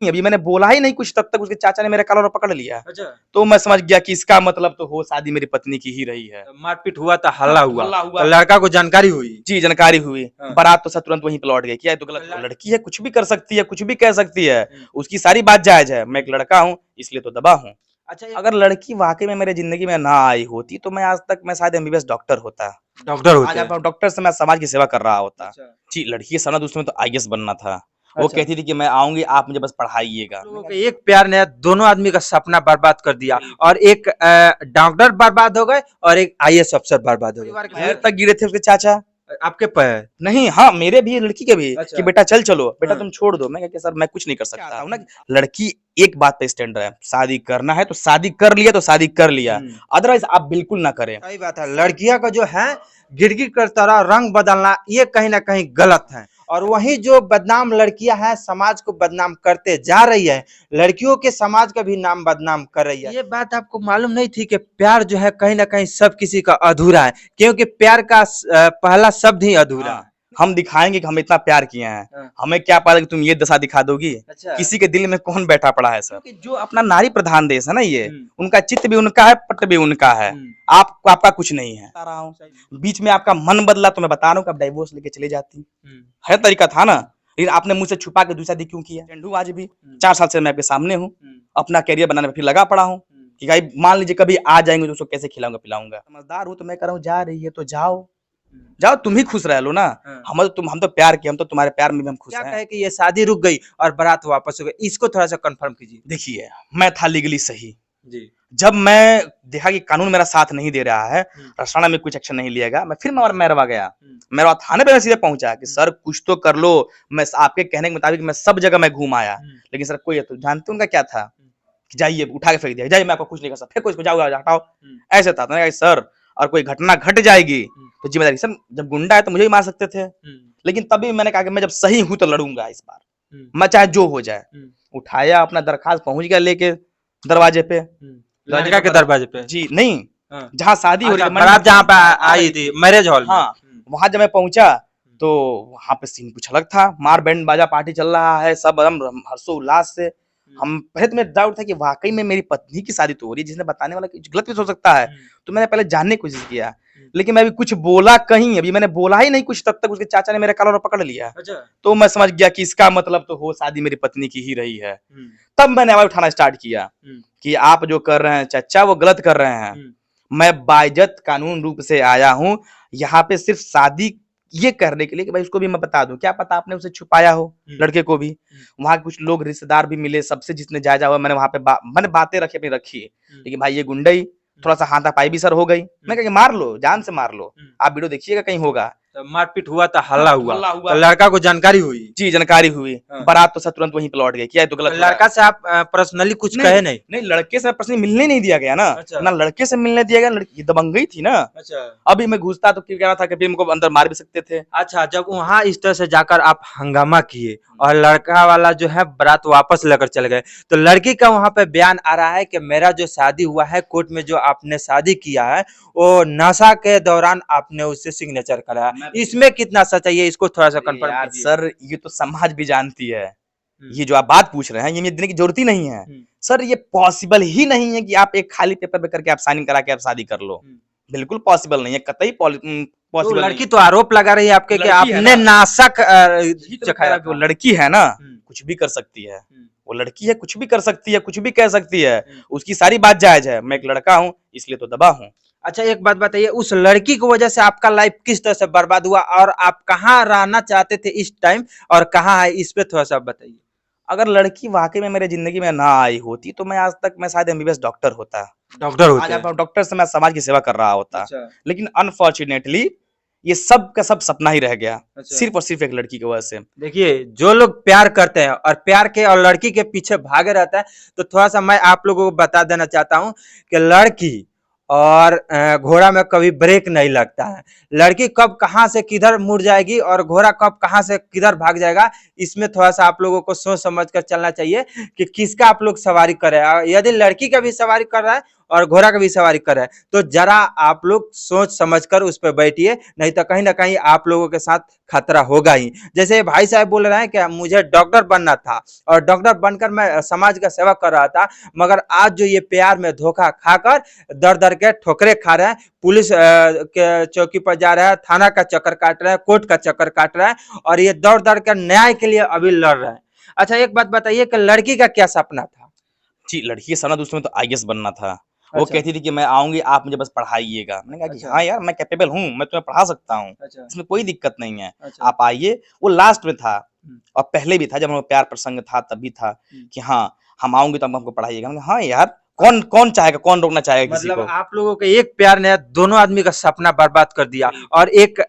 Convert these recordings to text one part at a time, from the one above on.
अभी मैंने बोला ही नहीं कुछ, तब तक उसके चाचा ने मेरा कॉलर पकड़ लिया। अच्छा। तो मैं समझ गया कि इसका मतलब तो हो शादी मेरी पत्नी की ही रही है। मारपीट हुआ था, हल्ला हुआ, हल्ला हुआ। तो लड़का को जानकारी हुई? जी, जानकारी हुई। हाँ। बारात तो सब तुरंत वहीं पे लौट गई। क्या ये तो गलत? ल- लड़की है, कुछ भी कर सकती है, कुछ भी कह सकती है। हम्म। उसकी सारी बात जायज है। मैं एक लड़का हूँ, इसलिए तो दबा हूँ। अच्छा, अगर लड़की वाकई में मेरे जिंदगी में ना आई होती तो मैं आज तक मैं शायद एमबीबीएस डॉक्टर होता। डॉक्टर आज होते आप हैं। डॉक्टर से मैं समाज की सेवा कर रहा होता। अच्छा। जी, लड़की के सनद उसमें तो आईएएस बनना था। वो अच्छा। कहती थी कि मैं आऊंगी, आप मुझे बस पढ़ाइएगा। लोगों के एक प्यार ने दोनों आदमी का सपना बर्बाद कर दिया, और एक डॉक्टर बर्बाद हो गए और एक आईएएस अफसर बर्बाद हो गए। पैर तक गिरे थे उसके चाचा। आपके पैर? नहीं, हाँ, मेरे भी, लड़की के भी। अच्छा। कि बेटा चल चलो, बेटा हाँ। तुम छोड़ दो। मैं कहा कि सर मैं कुछ नहीं कर सकता हूँ ना। लड़की एक बात पे स्टैंड है, शादी करना है तो शादी कर लिया तो शादी कर लिया, अदरवाइज आप बिल्कुल ना करें। सही बात है। लड़कियां का जो है गिरगिट कर तरह रंग बदलना, ये कहीं ना कहीं गलत है। और वही जो बदनाम लड़कियां हैं, समाज को बदनाम करते जा रही है, लड़कियों के समाज का भी नाम बदनाम कर रही है। ये बात आपको मालूम नहीं थी कि प्यार जो है कहीं ना कहीं सब किसी का अधूरा है, क्योंकि प्यार का पहला शब्द ही अधूरा है। हम दिखाएंगे कि हम इतना प्यार किए हैं। हाँ। हमें क्या पता कि तुम ये दशा दिखा दोगी। अच्छा। किसी के दिल में कौन बैठा पड़ा है सर? जो अपना नारी प्रधान देश है ना, ये उनका चित्त भी उनका है, पट भी उनका है। आपको आपका कुछ नहीं है। बता रहा हूँ, बीच में आपका मन बदला तो मैं बता रहा हूँ कि आप डाइवोर्स लेके चले जाती। है तरीका था ना, लेकिन आपने मुझसे छुपा के दूसरा दी क्यों किया? चंडू आज भी 4 साल से मैं आपके सामने हूँ, अपना कैरियर बनाने में फिर लगा पड़ा हूँ कि भाई मान लीजिए कभी आ जाएंगे तो उसको कैसे खिलाऊंगा पिलाऊंगा। समझदार हूँ तो मैं कह रहा हूँ जा रही है तो जाओ, जाओ, तुम ही खुश रह लो ना। हम तो प्यार किए, हम तो तुम्हारे प्यार में भी हम खुश हैं। क्या कहे कि ये शादी रुक गई और बारात वापस हो गई, इसको थोड़ा सा कंफर्म कीजिए। देखिए, मैं था लीगली सही जी। जब मैं देखा कि कानून मेरा साथ नहीं दे रहा है, रसाना में कुछ एक्शन नहीं लिएगा, मैं फिर मैरवा गया। मैरवा थाने पे मैं सीधे पहुंचा कि सर कुछ तो कर लो। मैं आपके कहने के मुताबिक मैं सब जगह मैं घूम आया, लेकिन सर कोई, तो जानते उनका क्या था कि जाइए उठा के फेंक दिया, जाइए मैं आपको कुछ नहीं कर सकता, फेंको इसको, जाओ हटाओ। ऐसे था। मैंने कहा सर और कोई घटना घट जाएगी तो जिम्मेदारी, सर जब गुंडा है तो मुझे भी मार सकते थे, लेकिन तभी मैंने कहा कि मैं जब सही हूं तो लड़ूंगा इस बार, मैं चाहे जो हो जाए। उठाया, अपना दरखास्त पहुंच गया लेके दरवाजे पे, लड़का के दरवाजे पे? जी नहीं, जहाँ शादी हो रही थी, बारात जहाँ पे आई थी, मैरिज हॉल में। हाँ, वहां जब मैं पहुंचा तो वहां पे सीन कुछ अलग था। मार बैंड बाजा पार्टी चल रहा है, सब एकदम हर्षोल्लास से। हम पहले तो मेरा डाउट था कि वाकई में मेरी पत्नी की शादी तो हो रही है, जिसने बताने वाला कुछ गलत भी हो सकता है। तो मैंने पहले जानने की कोशिश किया, लेकिन मैं अभी कुछ बोला कहीं, अभी मैंने बोला ही नहीं कुछ, तब तक उसके चाचा ने मेरा कॉलर पकड़ लिया। अच्छा। तो मैं समझ गया कि इसका मतलब तो हो शादी मेरी पत्नी की ही रही है। तब मैंने आवाज उठाना स्टार्ट किया कि आप जो कर रहे हैं चाचा वो गलत कर रहे हैं। मैं बाइज्जत कानून रूप से आया हूँ यहाँ पे सिर्फ शादी ये करने के लिए कि भाई उसको भी मैं बता दूं, क्या पता आपने उसे छुपाया हो, लड़के को भी। वहां कुछ लोग रिश्तेदार भी मिले, सबसे जिसने जायजा हुआ मैंने वहां पे मैंने बातें रखी अपनी रखी, लेकिन भाई ये गुंडई थोड़ा सा हाथापाई भी सर हो गई। मैं कहा मार लो, जान से मार लो, आप वीडियो देखिएगा कहीं होगा। तो मारपीट हुआ था, हल्ला हुआ, तो लड़का को जानकारी हुई? जी, जानकारी हुई। बारात तो सब तुरंत वहीं पे लौट गई। क्या है तो गलत? लड़का से आप पर्सनली कुछ कहे नहीं? नहीं, लड़के से पर्सनली मिलने नहीं दिया गया ना। अच्छा। ना लड़के से मिलने दिया गया, लड़की दबंगई थी ना। अच्छा। अभी मैं घुसता तो क्या था कि फिर हमको अंदर मार भी सकते थे। अच्छा, जब वहां इस तरह से जाकर आप हंगामा किए और लड़का वाला जो है बारात वापस लेकर चले गए, तो लड़की का वहां पे बयान आ रहा है कि मेरा जो शादी हुआ है, कोर्ट में जो आपने शादी किया है वो नशा के दौरान आपने उससे सिग्नेचर कराया, इसमें कितना सच्चाई है, इसको थोड़ा सा कंफर्म कीजिए। सर ये तो समाज भी जानती है, ये जो आप बात पूछ रहे हैं ये देने की जरूरत ही नहीं है। सर ये पॉसिबल ही नहीं है कि आप एक खाली पेपर पे करके आप साइन करा के आप शादी कर लो, बिल्कुल पॉसिबल नहीं है, कतई पॉसिबल। तो लड़की तो आरोप लगा रही है आपके कि आपने नाशक चखाया। वो लड़की है ना, कुछ भी कर सकती है, वो लड़की है, कुछ भी कर सकती है, कुछ भी कह सकती है, उसकी सारी बात जायज है। मैं एक लड़का हूँ इसलिए तो दबा हूँ। अच्छा, एक बात बताइए, उस लड़की की वजह से आपका लाइफ किस तरह से बर्बाद हुआ और आप कहाँ रहना चाहते थे इस टाइम और कहाँ है, इस पे थोड़ा सा बताइए। अगर लड़की वाकई में मेरे जिंदगी में ना आई होती तो मैं आज तक मैं शायद एमबीबीएस डॉक्टर होता। डॉक्टर होते? आज आप डॉक्टर से मैं समाज की सेवा कर रहा होता। अच्छा। लेकिन अनफॉर्चुनेटली ये सब का सब सपना ही रह गया। अच्छा। सिर्फ और सिर्फ एक लड़की की वजह से। देखिए, जो लोग प्यार करते हैं और प्यार के और लड़की के पीछे भागे रहता है, तो थोड़ा सा मैं आप लोगों को बता देना चाहता हूँ कि लड़की और घोड़ा में कभी ब्रेक नहीं लगता है। लड़की कब कहां से किधर मुड़ जाएगी और घोड़ा कब कहां से किधर भाग जाएगा, इसमें थोड़ा सा आप लोगों को सोच समझ कर चलना चाहिए कि किसका आप लोग सवारी कर रहे हैं। यदि लड़की का भी सवारी कर रहा है और घोड़ा का भी सवारी कर रहा है, तो जरा आप लोग सोच समझकर उस पर बैठिए, नहीं तो कहीं ना कहीं आप लोगों के साथ खतरा होगा ही। जैसे भाई साहब बोल रहे हैं कि मुझे डॉक्टर बनना था और डॉक्टर बनकर मैं समाज का सेवा कर रहा था, मगर आज जो ये प्यार में धोखा खाकर दर दर के ठोकरे खा रहे हैं, पुलिस के चौकी पर जा रहा है, थाना का चक्कर काट रहा है, कोर्ट का चक्कर काट रहा है, और ये दौड़ दौड़ कर न्याय के लिए अभी लड़ रहे हैं। अच्छा एक बात बताइए कि लड़की का क्या सपना था? जी, लड़की के सपना तो उसमें तो आईएएस बनना था। वो अच्छा। कहती थी कि मैं आऊँगी, आप मुझे बस पढ़ाइएगा। मैंने कहा कि अच्छा। हाँ यार, मैं कैपेबल हूँ, मैं तुम्हें पढ़ा सकता हूँ, अच्छा। इसमें कोई दिक्कत नहीं है, अच्छा। आप आइए। वो लास्ट में था हम्म। और पहले भी था, जब हम लोग प्यार प्रसंग था तब भी था कि हाँ, हम आऊँगे तो हमको पढ़ाइएगा। मैंने कहा हाँ यार, कौन कौन चाहेगा, कौन रोकना चाहेगा किसी मतलब को? आप लोगों के एक प्यार ने दोनों आदमी का सपना बर्बाद कर दिया, और एक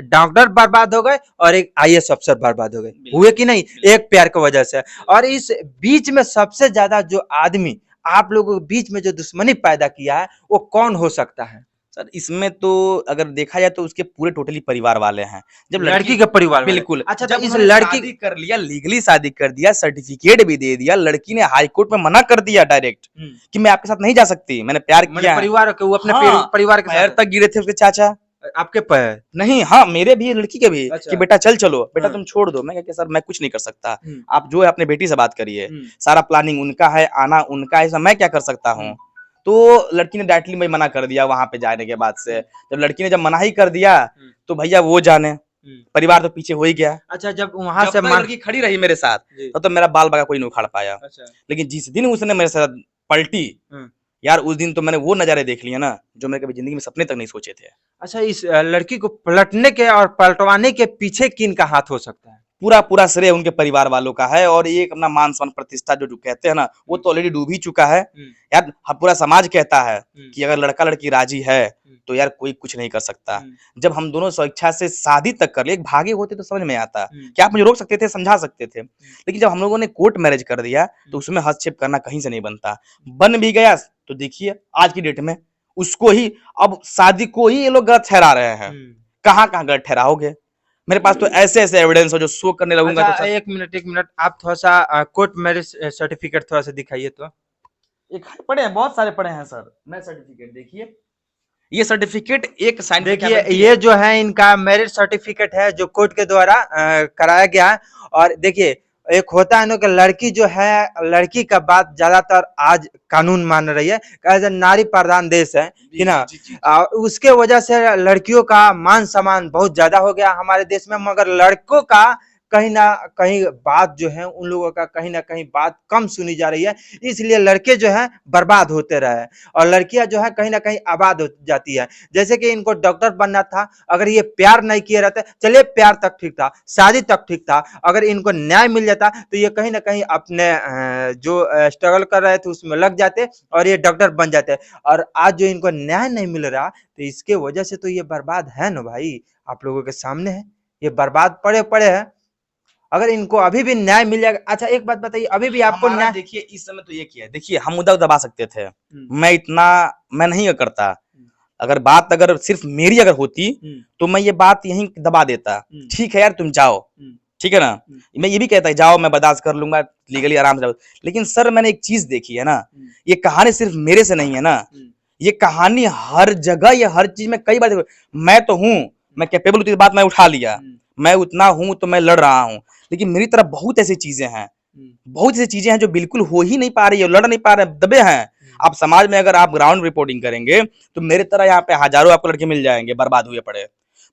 डॉक्टर बर्बाद हो गए और एक आईएएस अफसर बर्बाद हो गए, हुए कि नहीं, एक प्यार की वजह से। और इस बीच में सबसे ज्यादा जो आदमी आप लोगों के बीच में जो दुश्मनी पैदा किया है, वो कौन हो सकता है? सर इसमें तो अगर देखा जाए तो उसके पूरे टोटली परिवार वाले हैं। जब लड़की के परिवार वाले? बिल्कुल, अच्छा, जब तो इस उन्होंने लड़की शादी कर लिया, लीगली शादी कर दिया, सर्टिफिकेट भी दे दिया, लड़की ने हाई कोर्ट में मना कर दिया डायरेक्ट कि मैं आपके साथ नहीं जा सकती, मैंने प्यार मैंने किया है। परिवार के, वो अपने हाँ, परिवार के पैर साथ तक गिरे थे उसके चाचा। आपके पैर? नहीं, हाँ, मेरे भी, लड़की के भी, अच्छा। कि बेटा चल चलो, बेटा हाँ। तुम छोड़ दो। मैं कहा कि सर मैं कुछ नहीं कर सकता, हम्म। आप जो है अपने बेटी से बात करिए, हम्म। सारा प्लानिंग उनका है, आना उनका है, इसमें मैं क्या कर सकता हूँ? तो लड़की ने डायरेक्टली मैं मना कर दिया वहां पे जाने के बाद से। जब लड़की ने जब मना ही कर दिया तो भैया वो जाने, परिवार तो पीछे हो ही गया। अच्छा, जब वहां जब से तक लड़की खड़ी रही मेरे साथ तो मेरा बाल बाका कोई नहीं उखाड़ पाया। अच्छा। लेकिन जिस दिन उसने मेरे साथ पलटी, यार उस दिन तो मैंने वो नजारे देख लिए ना जो मैंने कभी जिंदगी में सपने तक नहीं सोचे थे। अच्छा, इस लड़की को पलटने के और पलटवाने के पीछे किन का हाथ हो सकता है? पूरा पूरा श्रेय उनके परिवार वालों का है, और एक अपना मान सम्मान प्रतिष्ठा जो जो कहते हैं ना, वो तो ऑलरेडी डूब ही चुका है यार। पूरा समाज कहता है कि अगर लड़का लड़की राजी है तो यार कोई कुछ नहीं कर सकता। जब हम दोनों स्वेच्छा से शादी तक कर लिए, एक भागे होते तो समझ में आता कि आप मुझे रोक सकते थे, समझा सकते थे, लेकिन जब हम लोगों ने कोर्ट मैरिज कर दिया तो उसमें हस्तक्षेप करना कहीं से नहीं बनता। बन भी गया तो देखिए आज की डेट में उसको ही, अब शादी को ही ये लोग गलत ठहरा रहे हैं। कहाँ कहाँ गलत ठहराओगे? मेरे पास तो ऐसे ऐसे एविडेंस हो जो शो करने लगूंगा। अच्छा, एक मिनट, आप थोड़ा सा कोर्ट मैरिज सर्टिफिकेट थोड़ा सा दिखाइए तो। एक पढ़े हैं, बहुत सारे पढ़े हैं सर। मैं सर्टिफिकेट देखिए, ये सर्टिफिकेट एक साइन, देखिए ये जो है इनका मैरिज सर्टिफिकेट है जो कोर्ट के द्वारा कराया गया है। और देखिए एक होता है ना कि लड़की जो है, लड़की का बात ज्यादातर आज कानून मान रही है, एज नारी प्रधान देश है कि ना, उसके वजह से लड़कियों का मान सम्मान बहुत ज्यादा हो गया हमारे देश में, मगर लड़कों का कहीं ना कहीं बात जो है, उन लोगों का कहीं ना कहीं बात कम सुनी जा रही है, इसलिए लड़के जो है बर्बाद होते रहे और लड़कियां जो है कहीं ना कहीं आबाद हो जाती है। जैसे कि इनको डॉक्टर बनना था, अगर ये प्यार नहीं किए रहते, चलिए प्यार तक ठीक था, शादी तक ठीक था, अगर इनको न्याय मिल जाता तो ये कहीं ना कहीं अपने जो स्ट्रगल कर रहे थे उसमें लग जाते और ये डॉक्टर बन जाते। और आज जो इनको न्याय नहीं मिल रहा तो इसके वजह से तो ये बर्बाद है ना भाई, आप लोगों के सामने है, ये बर्बाद पड़े पड़े हैं। अगर इनको अभी भी न्याय मिल जाएगा। अच्छा एक बात बताइए, अभी भी आपको न्याय, देखिए इस समय तो ये किया है, देखिए हम मुद्दा दबा सकते थे, मैं नहीं करता। अगर बात अगर सिर्फ मेरी अगर होती तो मैं ये बात यहीं दबा देता, ठीक है यार तुम जाओ, ठीक है ना, मैं ये भी कहता जाओ मैं बर्दाश्त कर लूंगा, लीगली आराम से। लेकिन सर मैंने एक चीज देखी है ना, ये कहानी सिर्फ मेरे से नहीं है ना, ये कहानी हर जगह, ये हर चीज में कई बार, मैं तो हूँ, मैं कैपेबल होती बात मैं उठा लिया, मैं उतना हूं तो मैं लड़ रहा हूं, लेकिन मेरी तरफ बहुत ऐसी चीजें हैं, बहुत ऐसी चीजें हैं जो बिल्कुल हो ही नहीं पा रही है, लड़ नहीं पा रहे, दबे हैं। आप समाज में अगर आप ग्राउंड रिपोर्टिंग करेंगे तो मेरे तरह यहाँ पे हजारों आपको लड़के मिल जाएंगे बर्बाद हुए पड़े।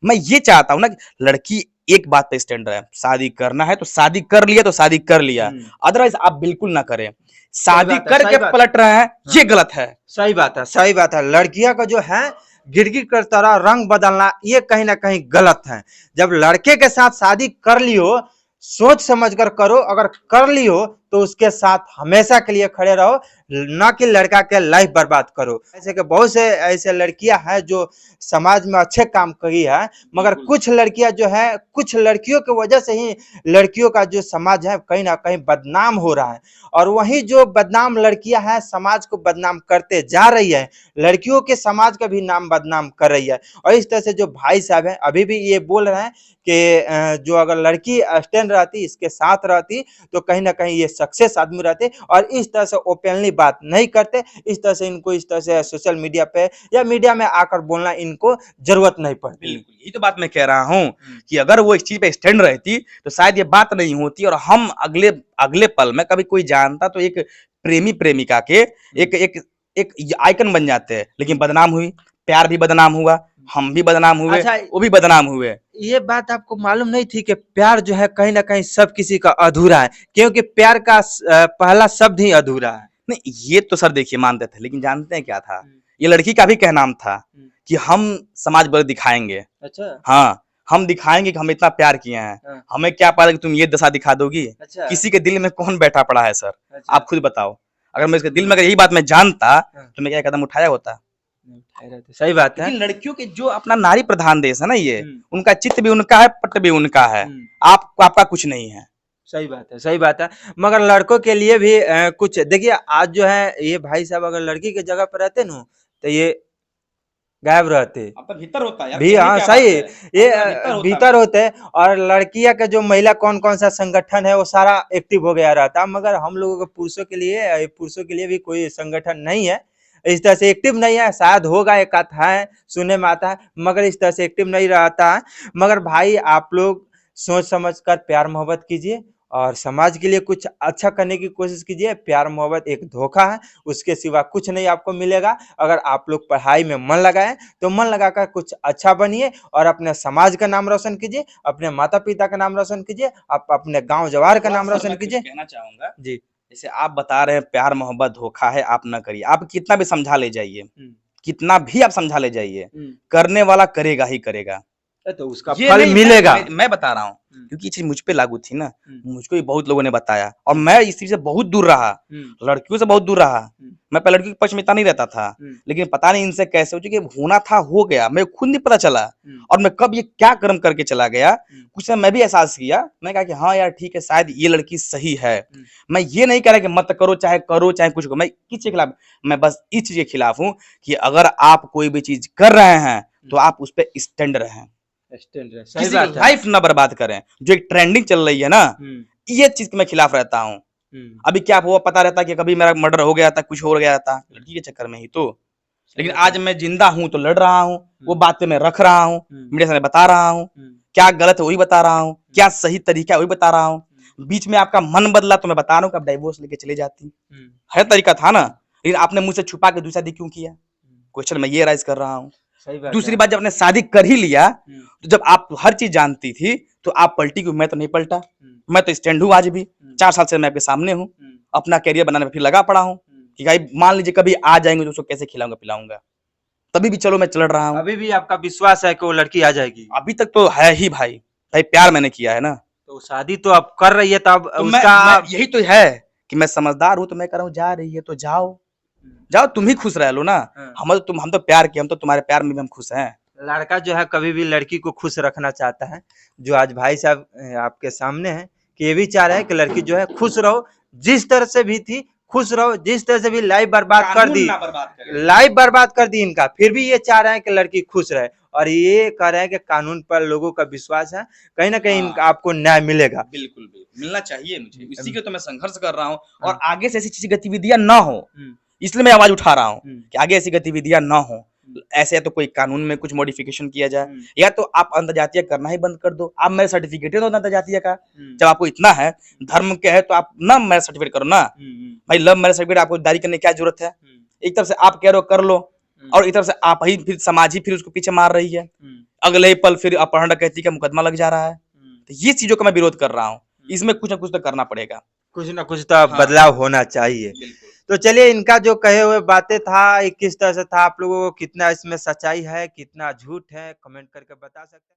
मैं ये चाहता हूं ना कि लड़की एक बात पे स्टैंड रहे, शादी करना है तो शादी कर लिया तो शादी कर लिया, अदरवाइज आप बिल्कुल ना करें। शादी करके पलट रहे हैं, ये गलत है। सही बात है, सही बात है। लड़कियां का जो है गिरगिट की तरह रंग बदलना, ये कहीं ना कहीं गलत है। जब लड़के के साथ शादी कर लियो, सोच समझ कर करो, अगर कर लियो तो उसके साथ हमेशा के लिए खड़े रहो, ना कि लड़का के लाइफ बर्बाद करो। ऐसे के बहुत से ऐसे लड़कियां हैं जो समाज में अच्छे काम करी है, मगर कुछ लड़कियां जो है, कुछ लड़कियों की वजह से ही लड़कियों का जो समाज है कहीं ना कहीं बदनाम हो रहा है। और वही जो बदनाम लड़कियां हैं समाज को बदनाम करते जा रही है, लड़कियों के समाज का भी नाम बदनाम कर रही है। और इस तरह से जो भाई साहब हैं अभी भी ये बोल रहे हैं कि जो अगर लड़की स्टैंड रहती, इसके साथ रहती, तो कहीं ना कहीं ये सक्सेस आदमी रहते और इस तरह से ओपनली बात नहीं करते। इस तरह से इनको इस तरह से सोशल मीडिया पे या मीडिया में आकर बोलना इनको जरूरत नहीं पड़ती। बिल्कुल, यही तो बात मैं कह रहा हूँ कि अगर वो इस चीज पे स्टैंड रहती तो शायद ये बात नहीं होती और हम अगले अगले पल में कभी कोई जानता तो एक प्रेमी प्रेमिका के एक एक एक आइकन बन जाते हैं, लेकिन बदनाम हुई, प्यार भी बदनाम हुआ, हम भी बदनाम हुए, अच्छा, वो भी बदनाम हुए। ये बात आपको मालूम नहीं थी कि प्यार जो है कहीं ना कहीं सब किसी का अधूरा है, क्योंकि प्यार का पहला शब्द ही अधूरा है। नहीं, ये तो सर देखिए मानते थे, लेकिन जानते हैं क्या था, ये लड़की का भी कहनाम था कि हम समाज बल दिखाएंगे। अच्छा। हाँ, हम दिखाएंगे कि हम इतना प्यार किए हैं। हाँ। हमें क्या पता कि तुम ये दशा दिखा दोगी। अच्छा। किसी के दिल में कौन बैठा पड़ा है सर, अच्छा। आप खुद बताओ। अगर मैं इसके दिल में अगर यही बात मैं जानता तो मैं क्या कदम उठाया होता। सही बात है। लेकिन लड़कियों के जो अपना नारी प्रधान देश है ना ये, उनका चित्त भी उनका है, पट भी उनका है। आपका कुछ नहीं है। सही बात है, सही बात है। मगर लड़कों के लिए भी कुछ देखिए, आज जो है ये भाई साहब अगर लड़की की जगह पर रहते ना तो ये गायब रहते। अब तो भीतर होता है यार, भी कहने हाँ क्या सही, बात है। ये अपना भीतर होता भीतर होते हैं और लड़कियां का जो महिला कौन कौन सा संगठन है वो सारा एक्टिव हो गया रहता है। मगर हम लोगों को पुरुषों के लिए भी कोई संगठन नहीं है, इस तरह से एक्टिव नहीं है। शायद होगा, एक आध है, सुनने में आता है, मगर इस तरह से एक्टिव नहीं रहता है। मगर भाई आप लोग सोच समझ कर प्यार मोहब्बत कीजिए और समाज के लिए कुछ अच्छा करने की कोशिश कीजिए। प्यार मोहब्बत एक धोखा है, उसके सिवा कुछ नहीं आपको मिलेगा। अगर आप लोग पढ़ाई में मन लगाएं तो मन लगाकर कुछ अच्छा बनिए और अपने समाज का नाम रोशन कीजिए, अपने माता पिता का नाम रोशन कीजिए, आप अपने गांव जवार का नाम रोशन कीजिए। कहना चाहूंगा जी। जैसे आप बता रहे हैं प्यार मोहब्बत धोखा है, आप ना करिए। आप कितना भी समझा ले जाइए, कितना भी आप समझा ले जाइए, करने वाला करेगा ही करेगा। तो उसका ये फल नहीं, मिलेगा। मैं बता रहा हूँ क्योंकि ये चीज मुझ पे लागू थी ना, मुझको भी बहुत लोगों ने बताया और मैं इस चीज से बहुत दूर रहा, लड़कियों से बहुत दूर रहा। मैं पहले लड़कियों के पक्ष में इतना नहीं रहता था, लेकिन पता नहीं इनसे कैसे हो चुकी, होना था हो गया, मैं खुद नहीं पता चला। और मैं कब ये क्या कर्म करके चला गया, कुछ समय मैं भी एहसास किया। मैं कहा कि हाँ यार ठीक है, शायद ये लड़की सही है। मैं ये नहीं कह रहा कि मत करो चाहे कुछ करो, मैं किस के खिलाफ, मैं बस इस चीज के खिलाफ हूँ कि अगर आप कोई भी चीज कर रहे हैं तो आप उस पर स्टैंड रहें, किसी की लाइफ ना बर्बाद करें। जो एक ट्रेंडिंग चल रही है ना, ये चीज के मैं खिलाफ रहता हूँ। अभी क्या हुआ पता रहता कि कभी मेरा मर्डर हो गया था, कुछ हो गया था लड़की के चक्कर में ही तो। लेकिन आज मैं जिंदा हूं तो लड़ रहा हूं, वो बातें मैं रख रहा हूं, मीडिया से बता रहा हूं, क्या गलत है वही बता रहा हूं, क्या सही तरीका है वही बता रहा हूं। बीच में आपका मन बदला तो मैं बता रहा हूँ कि आप डाइवोर्स लेके चले जाती, है तरीका था ना, लेकिन आपने मुझसे छुपा के दूसरा दी क्यों किया? क्वेश्चन मैं ये राइज कर रहा हूँ। दूसरी बात, जब आपने शादी कर ही लिया तो जब आप हर चीज जानती थी तो आप पलटी क्यों? मैं तो नहीं पलटा, मैं तो स्टैंड हूँ आज भी। 4 साल से मैं आपके सामने हूँ, अपना कैरियर बनाने में फिर लगा पड़ा हूँ कि भाई मान लीजिए कभी आ जाएंगे तो उसको कैसे खिलाऊंगा पिलाऊंगा, तभी भी चलो मैं चल रहा हूँ। अभी भी आपका विश्वास है कि वो लड़की आ जाएगी? अभी तक तो है ही भाई, प्यार मैंने किया है ना। तो शादी तो आप कर रही है तब तो उसका यही तो है कि मैं समझदार हूँ तो मैं कह रहा हूँ जा रही है तो जाओ, तुम ही खुश रह लो ना। हम तो प्यार किए, हम तो तुम्हारे प्यार में भी हम खुश हैं। लड़का जो है कभी भी लड़की को खुश रखना चाहता है, जो आज भाई साहब आपके सामने है कि ये भी चाह रहे हैं कि लड़की जो है खुश रहो, जिस तरह से भी थी खुश रहो, जिस तरह से भी लाइफ बर्बाद कर दी, लाइफ बर्बाद कर दी इनका, फिर भी ये चाह रहे हैं कि लड़की खुश रहे। और ये कह रहे हैं कि कानून पर लोगों का विश्वास है, कहीं ना कहीं आपको न्याय मिलेगा। बिल्कुल बिल्कुल मिलना चाहिए मुझे, इसी के तो मैं संघर्ष कर रहा हूँ। और आगे से ऐसी चीज गतिविधियां ना हो, इसलिए मैं आवाज उठा रहा हूँ कि आगे ऐसी गतिविधियां ना हो। ऐसे या तो कोई कानून में कुछ मॉडिफिकेशन किया जाए, या तो आप अंतरजातीय करना ही बंद कर दो। आप मेरे सर्टिफिकेट दो अंतरजातीय का, जब आपको इतना है धर्म के है तो आप ना मैरिज सर्टिफिकेट करो ना भाई। लव मैरिज सर्टिफिकेट आपको जारी करने की क्या जरूरत है? एक तरफ से आप कह रहे हो कर लो और एक तरफ से आप ही फिर समाज ही फिर उसको पीछे मार रही है। अगले ही पल फिर अपहरण डकैती का मुकदमा लग जा रहा है। तो ये चीजों का मैं विरोध कर रहा हूँ, इसमें कुछ ना कुछ तो करना पड़ेगा, कुछ ना कुछ तो बदलाव होना चाहिए। तो चलिए, इनका जो कहे हुए बातें था किस तरह से था, आप लोगों को कितना इसमें सच्चाई है कितना झूठ है कमेंट करके बता सकते हैं।